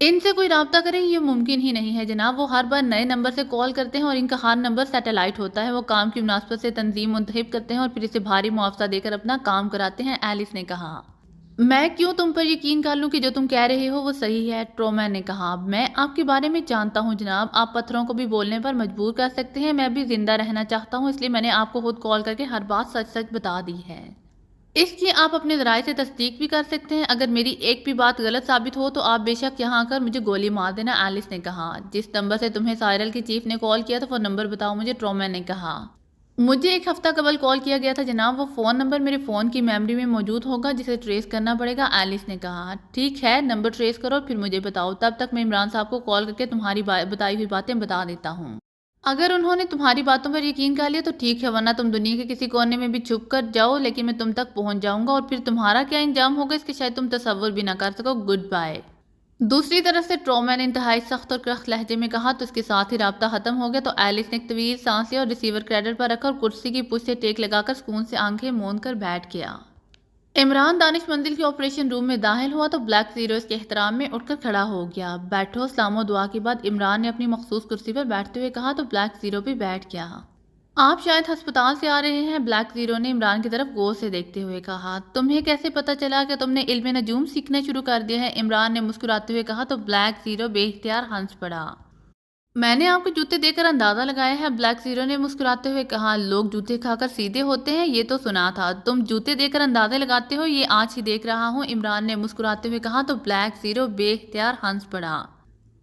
ان سے کوئی رابطہ کریں یہ ممکن ہی نہیں ہے جناب، وہ ہر بار نئے نمبر سے کال کرتے ہیں اور ان کا ہر نمبر سیٹلائٹ ہوتا ہے، وہ کام کی مناسبت سے تنظیم منتخب کرتے ہیں اور پھر اسے بھاری معاوضہ دے کر اپنا کام کراتے ہیں، ایلس نے کہا۔ میں کیوں تم پر یقین کر لوں کہ جو تم کہہ رہے ہو وہ صحیح ہے، ٹرومین نے کہا۔ میں آپ کے بارے میں جانتا ہوں جناب، آپ پتھروں کو بھی بولنے پر مجبور کر سکتے ہیں، میں بھی زندہ رہنا چاہتا ہوں، اس لیے میں نے آپ کو خود کال کر کے ہر بات سچ سچ بتا دی ہے۔ اس کی آپ اپنے ذرائع سے تصدیق بھی کر سکتے ہیں، اگر میری ایک بھی بات غلط ثابت ہو تو آپ بے شک یہاں آ کر مجھے گولی مار دینا، ایلس نے کہا۔ جس نمبر سے تمہیں سائرل کے چیف نے کال کیا تھا وہ نمبر بتاؤ مجھے، ٹرومین نے کہا۔ مجھے ایک ہفتہ قبل کال کیا گیا تھا جناب، وہ فون نمبر میرے فون کی میموری میں موجود ہوگا جسے ٹریس کرنا پڑے گا، ایلس نے کہا۔ ٹھیک ہے، نمبر ٹریس کرو پھر مجھے بتاؤ، تب تک میں عمران صاحب کو کال کر کے تمہاری بتائی ہوئی باتیں بتا دیتا ہوں۔ اگر انہوں نے تمہاری باتوں پر یقین کر لیا تو ٹھیک ہے، ورنہ تم دنیا کے کسی کونے میں بھی چھپ کر جاؤ لیکن میں تم تک پہنچ جاؤں گا، اور پھر تمہارا کیا انجام ہوگا اس کے شاید تم تصور بھی نہ کر سکو، گڈ بائے۔ دوسری طرف سے ٹرومین نے انتہائی سخت اور کرخت لہجے میں کہا تو اس کے ساتھ ہی رابطہ ختم ہو گیا۔ تو ایلس نے ایک طویل سانس لیا اور ریسیور کریڈٹ پر رکھا اور کرسی کی پشت سے ٹیک لگا کر سکون سے آنکھیں موند کر بیٹھ گیا۔ عمران دانش منزل کے آپریشن روم میں داخل ہوا تو بلیک زیرو اس کے احترام میں اٹھ کر کھڑا ہو گیا۔ بیٹھو، سلام و دعا کے بعد عمران نے اپنی مخصوص کرسی پر بیٹھتے ہوئے کہا تو بلیک زیرو بھی بیٹھ گیا۔ آپ شاید ہسپتال سے آ رہے ہیں، بلیک زیرو نے عمران کی طرف غور سے دیکھتے ہوئے کہا۔ تمہیں کیسے پتا چلا کہ تم نے علم نجوم سیکھنا شروع کر دیا ہے، عمران نے مسکراتے ہوئے کہا تو بلیک زیرو بے اختیار ہنس پڑا۔ میں نے آپ کو جوتے دے کر اندازہ لگایا ہے، بلیک زیرو نے مسکراتے ہوئے کہا۔ لوگ جوتے کھا کر سیدھے ہوتے ہیں یہ تو سنا تھا، تم جوتے دے کر اندازے لگاتے ہو یہ آج ہی دیکھ رہا ہوں، عمران نے مسکراتے ہوئے کہا تو بلیک زیرو بے اختیار ہنس پڑا۔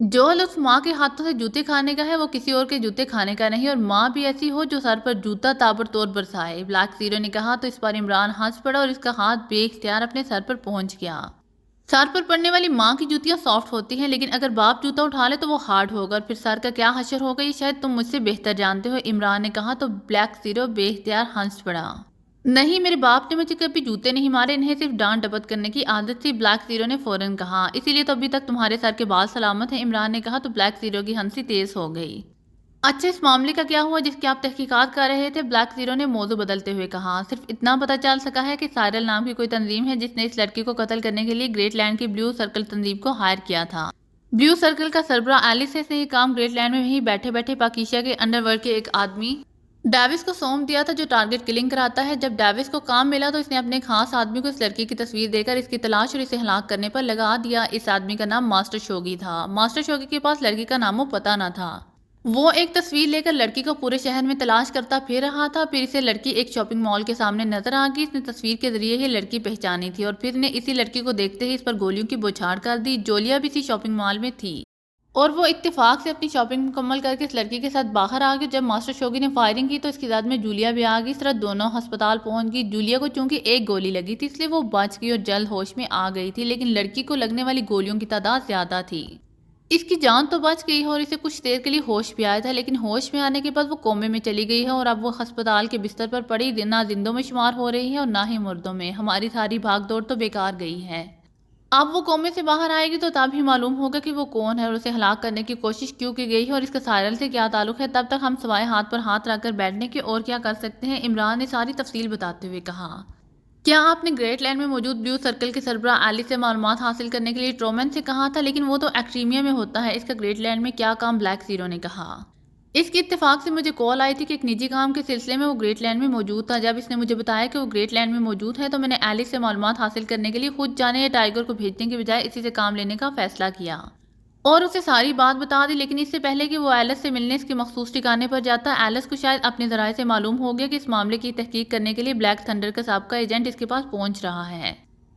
جو لطف ماں کے ہاتھوں سے جوتے کھانے کا ہے وہ کسی اور کے جوتے کھانے کا نہیں، اور ماں بھی ایسی ہو جو سر پر جوتا تابڑ توڑ برسائے، بلیک زیرو نے کہا تو اس پر عمران ہنس پڑا اور اس کا ہاتھ بے اختیار اپنے سر پر پہنچ گیا۔ سر پر پڑنے والی ماں کی جوتیاں سافٹ ہوتی ہیں لیکن اگر باپ جوتا اٹھا لے تو وہ ہارڈ ہوگا، اور پھر سر کا کیا حشر ہوگا یہ شاید تم مجھ سے بہتر جانتے ہو، عمران نے کہا تو بلیک زیرو بے اختیار ہنس پڑا۔ نہیں، میرے باپ نے مجھے کبھی جوتے نہیں مارے، انہیں صرف ڈانٹ ڈپٹ کرنے کی عادت تھی، بلیک زیرو نے فوراً کہا۔ اسی لیے تو ابھی تک تمہارے سر کے بال سلامت ہیں، عمران نے کہا تو بلیک زیرو کی ہنسی تیز ہو گئی۔ اچھا، اس معاملے کا کیا ہوا جس کی آپ تحقیقات کر رہے تھے، بلیک زیرو نے موضوع بدلتے ہوئے کہا۔ صرف اتنا پتہ چل سکا ہے کہ سائرل نام کی کوئی تنظیم ہے جس نے اس لڑکی کو قتل کرنے کے لیے گریٹ لینڈ کی بلیو سرکل تنظیم کو ہائر کیا تھا۔ بلیو سرکل کا سربراہ ایلس ہے، اس نے یہ کام گریٹ لینڈ میں وہیں بیٹھے بیٹھے پاکیشا کے انڈر ورلڈ کے ایک آدمی ڈیوس کو سونپ دیا تھا جو ٹارگٹ کلنگ کراتا ہے۔ جب ڈیوس کو کام ملا تو اس نے اپنے خاص آدمی کو اس لڑکی کی تصویر دے کر اس کی تلاش اور اسے ہلاک کرنے پر لگا دیا۔ اس آدمی کا نام ماسٹر شوگی تھا۔ ماسٹر شوگی کے پاس لڑکی کا نام و پتہ نہ تھا، وہ ایک تصویر لے کر لڑکی کو پورے شہر میں تلاش کرتا پھر رہا تھا، پھر اسے لڑکی ایک شاپنگ مال کے سامنے نظر آ گئی، اس نے تصویر کے ذریعے ہی لڑکی پہچانی تھی اور پھر نے اسی لڑکی کو دیکھتے ہی اس پر گولیوں کی بوچھاڑ کر دی۔ جولیا بھی اسی شاپنگ مال میں تھی اور وہ اتفاق سے اپنی شاپنگ مکمل کر کے اس لڑکی کے ساتھ باہر آ گئی۔ جب ماسٹر شوگی نے فائرنگ کی تو اس کی زد میں جولیا بھی آ گئی، اس طرح دونوں ہسپتال پہنچ گئی۔ جولیا کو چونکہ ایک گولی لگی تھی اس لیے وہ بچ گئی اور جلد ہوش میں آ گئی تھی، لیکن لڑکی کو لگنے والی گولیوں کی تعداد زیادہ تھی، اس کی جان تو بچ گئی ہے اور اسے کچھ دیر کے لیے ہوش بھی آیا تھا، لیکن ہوش میں آنے کے بعد وہ کومے میں چلی گئی ہے اور اب وہ ہسپتال کے بستر پر پڑی نہ زندوں میں شمار ہو رہی ہے اور نہ ہی مردوں میں۔ ہماری ساری بھاگ دوڑ تو بیکار گئی ہے، اب وہ کومے سے باہر آئے گی تو تب ہی معلوم ہوگا کہ وہ کون ہے اور اسے ہلاک کرنے کی کوشش کیوں کی گئی ہے اور اس کا سائرل سے کیا تعلق ہے، تب تک ہم سوائے ہاتھ پر ہاتھ رکھ کر بیٹھنے کے اور کیا کر سکتے ہیں، عمران نے ساری تفصیل بتاتے ہوئے کہا۔ کیا آپ نے گریٹ لینڈ میں موجود بلیو سرکل کے سربراہ ایلس سے معلومات حاصل کرنے کے لیے ٹرومین سے کہا تھا، لیکن وہ تو ایکٹریمیا میں ہوتا ہے، اس کا گریٹ لینڈ میں کیا کام، بلیک زیرو نے کہا۔ اس کی اتفاق سے مجھے کال آئی تھی کہ ایک نجی کام کے سلسلے میں وہ گریٹ لینڈ میں موجود تھا، جب اس نے مجھے بتایا کہ وہ گریٹ لینڈ میں موجود ہے تو میں نے ایلس سے معلومات حاصل کرنے کے لیے خود جانے یا ٹائیگر کو بھیجنے کے بجائے اسی سے کام لینے کا فیصلہ کیا اور اسے ساری بات بتا دی، لیکن اس سے پہلے کہ وہ ایلس سے ملنے اس کے مخصوص ٹھکانے پر جاتا، ایلس کو شاید اپنے ذرائع سے معلوم ہو گیا کہ اس معاملے کی تحقیق کرنے کے لیے بلیک تھنڈر کا سابقہ ایجنٹ اس کے پاس پہنچ رہا ہے،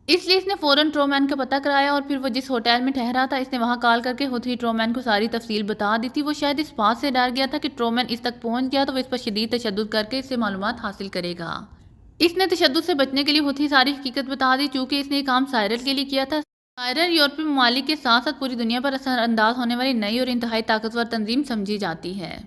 اس لیے اس نے فوراً ٹرومین کا پتہ کرایا اور پھر وہ جس ہوٹل میں ٹھہرا تھا اس نے وہاں کال کر کے خود ہی ٹرومین کو ساری تفصیل بتا دی تھی۔ وہ شاید اس بات سے ڈر گیا تھا کہ ٹرومین اس تک پہنچ گیا تو وہ اس پر شدید تشدد کر کے اس سے معلومات حاصل کرے گا، اس نے تشدد سے بچنے کے لیے خود ہی ساری حقیقت بتا دی، چونکہ اس نے یہ کام سائرل کے لیے کیا تھا۔ سائرل یورپی ممالک کے ساتھ ساتھ پوری دنیا پر اثر انداز ہونے والی نئی اور انتہائی طاقتور تنظیم سمجھی جاتی ہے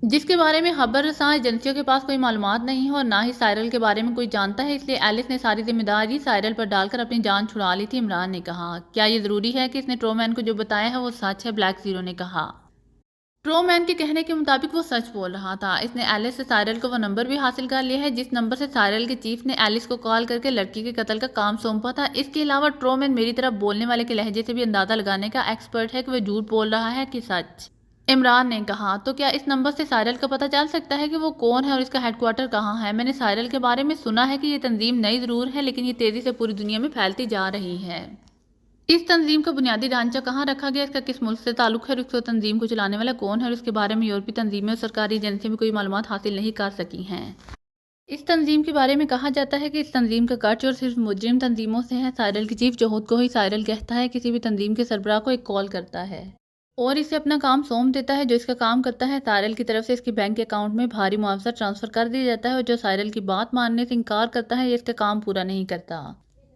جس کے بارے میں خبر رساں ایجنسیوں کے پاس کوئی معلومات نہیں ہے اور نہ ہی سائرل کے بارے میں کوئی جانتا ہے، اس لیے ایلس نے ساری ذمہ داری سائرل پر ڈال کر اپنی جان چھڑا لی تھی، عمران نے کہا۔ کیا یہ ضروری ہے کہ اس نے ٹرومین کو جو بتایا ہے وہ سچ ہے، بلیک زیرو نے کہا۔ ٹرو مین کے کہنے کے مطابق وہ سچ بول رہا تھا۔ اس نے ایلس سے سائرل کو وہ نمبر بھی حاصل کر لیا ہے جس نمبر سے سائرل کے چیف نے ایلس کو کال کر کے لڑکی کے قتل کا کام سونپا تھا۔ اس کے علاوہ ٹرو مین میری طرف بولنے والے کے لہجے سے بھی اندازہ لگانے کا ایکسپرٹ ہے کہ وہ جھوٹ بول رہا ہے کہ سچ۔ عمران نے کہا تو کیا اس نمبر سے سائرل کا پتہ چل سکتا ہے کہ وہ کون ہے اور اس کا ہیڈ کوارٹر کہاں ہے؟ میں نے سائرل کے بارے میں سنا ہے کہ یہ تنظیم نئی ضرور ہے لیکن یہ تیزی سے پوری دنیا میں پھیلتی جا رہی ہے۔ اس تنظیم کا بنیادی ڈھانچہ کہاں رکھا گیا، اس کا کس ملک سے تعلق ہے اور اس تنظیم کو چلانے والا کون ہے اور اس کے بارے میں یورپی تنظیمیں اور سرکاری ایجنسیاں بھی کوئی معلومات حاصل نہیں کر سکی ہیں۔ اس تنظیم کے بارے میں کہا جاتا ہے کہ اس تنظیم کا گٹھ اور صرف مجرم تنظیموں سے ہے۔ سائرل کی چیف جو خود کو ہی سائرل کہتا ہے کسی بھی تنظیم کے سربراہ کو ایک کال کرتا ہے اور اسے اپنا کام سونپ دیتا ہے۔ جو اس کا کام کرتا ہے سائرل کی طرف سے اس کے بینک اکاؤنٹ میں بھاری معاوضہ ٹرانسفر کر دیا جاتا ہے اور جو سائرل کی بات ماننے سے انکار کرتا ہے یہ اس کا کام پورا نہیں کرتا۔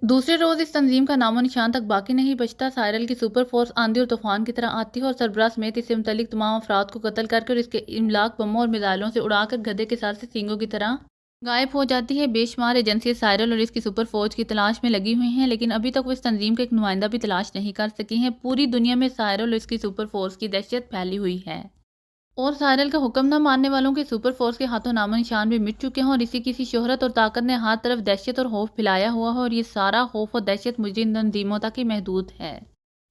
دوسرے روز اس تنظیم کا نام و نشان تک باقی نہیں بچتا۔ سائرل کی سپر فورس آندھی اور طوفان کی طرح آتی ہے اور سربراہ سمیت اس سے متعلق تمام افراد کو قتل کر کے اور اس کے املاک بموں اور میزائلوں سے اڑا کر گدھے کے سر سے سینگوں کی طرح غائب ہو جاتی ہے۔ بے شمار ایجنسیاں سائرل اور اس کی سپر فوج کی تلاش میں لگی ہوئی ہیں لیکن ابھی تک وہ اس تنظیم کا ایک نمائندہ بھی تلاش نہیں کر سکی ہیں۔ پوری دنیا میں سائرل اور اس کی سپر فورس کی دہشت پھیلی ہوئی ہے اور سائرل کا حکم نہ ماننے والوں کے سپر فورس کے ہاتھوں نام و نشان بھی مٹ چکے ہیں اور اسی کسی شہرت اور طاقت نے ہر طرف دہشت اور خوف پھیلایا ہوا ہے اور یہ سارا خوف اور دہشت مجرم تنظیموں تک ہی محدود ہے۔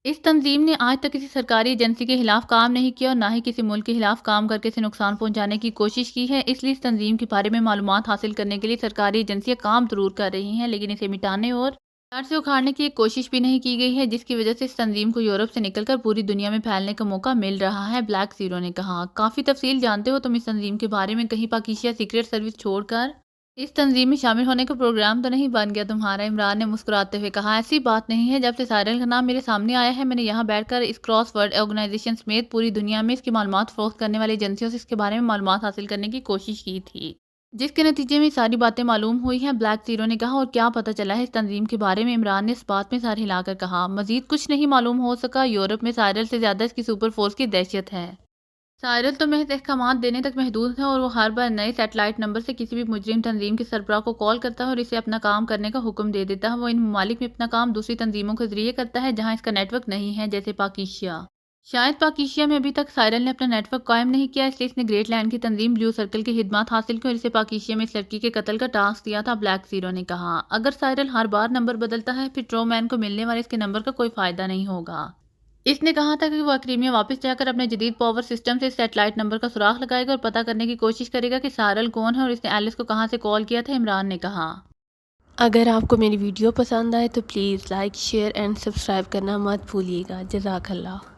اس تنظیم نے آج تک کسی سرکاری ایجنسی کے خلاف کام نہیں کیا اور نہ ہی کسی ملک کے خلاف کام کر کے اسے نقصان پہنچانے کی کوشش کی ہے۔ اس لیے اس تنظیم کے بارے میں معلومات حاصل کرنے کے لیے سرکاری ایجنسیاں کام ضرور کر رہی ہیں لیکن اسے مٹانے اور جڑ سے اکھاڑنے کی ایک کوشش بھی نہیں کی گئی ہے جس کی وجہ سے اس تنظیم کو یورپ سے نکل کر پوری دنیا میں پھیلنے کا موقع مل رہا ہے۔ بلیک زیرو نے کہا کافی تفصیل جانتے ہو تم اس تنظیم کے بارے میں، کہیں پاکیزہ سیکرٹ سروس چھوڑ کر اس تنظیم میں شامل ہونے کا پروگرام تو نہیں بن گیا تمہارا؟ عمران نے مسکراتے ہوئے کہا ایسی بات نہیں ہے۔ جب سے سائرل کا نام میرے سامنے آیا ہے میں نے یہاں بیٹھ کر اس کراس ورلڈ آرگنائزیشن سمیت پوری دنیا میں اس کی معلومات فروخت کرنے والی ایجنسیوں سے اس کے بارے میں معلومات حاصل کرنے کی کوشش کی تھی جس کے نتیجے میں ساری باتیں معلوم ہوئی ہیں۔ بلیک زیرو نے کہا اور کیا پتہ چلا ہے اس تنظیم کے بارے میں؟ عمران نے اس بات میں سر ہلا کر کہا مزید کچھ نہیں معلوم ہو سکا۔ یورپ میں سائرل سے زیادہ اس کی سپر فورس کی دہشت ہے۔ سائرل تو محض احکامات دینے تک محدود ہے اور وہ ہر بار نئے سیٹلائٹ نمبر سے کسی بھی مجرم تنظیم کے سربراہ کو کال کرتا ہے اور اسے اپنا کام کرنے کا حکم دے دیتا ہے۔ وہ ان ممالک میں اپنا کام دوسری تنظیموں کے ذریعے کرتا ہے جہاں اس کا نیٹ ورک نہیں ہے جیسے پاکیزہ۔ شاید پاکیزہ میں ابھی تک سائرل نے اپنا نیٹ ورک قائم نہیں کیا اس لیے اس نے گریٹ لینڈ کی تنظیم بلیو سرکل کی خدمات حاصل کی اور اسے پاکیزہ میں اس لڑکی کے قتل کا ٹاسک دیا تھا۔ بلیک زیرو نے کہا اگر سائرل ہر بار نمبر بدلتا ہے پھر ٹرو مین کو ملنے والے اس کے نمبر کا کوئی فائدہ نہیں ہوگا۔ اس نے کہا تھا کہ وہ اکریمیا واپس جا کر اپنے جدید پاور سسٹم سے اس سیٹلائٹ نمبر کا سراغ لگائے گا اور پتہ کرنے کی کوشش کرے گا کہ سائرل کون ہے اور اس نے ایلس کو کہاں سے کال کیا تھا۔ عمران نے کہا اگر آپ کو میری ویڈیو پسند آئے تو please like, share and subscribe کرنا مت بھولیے گا۔ جزاک اللہ۔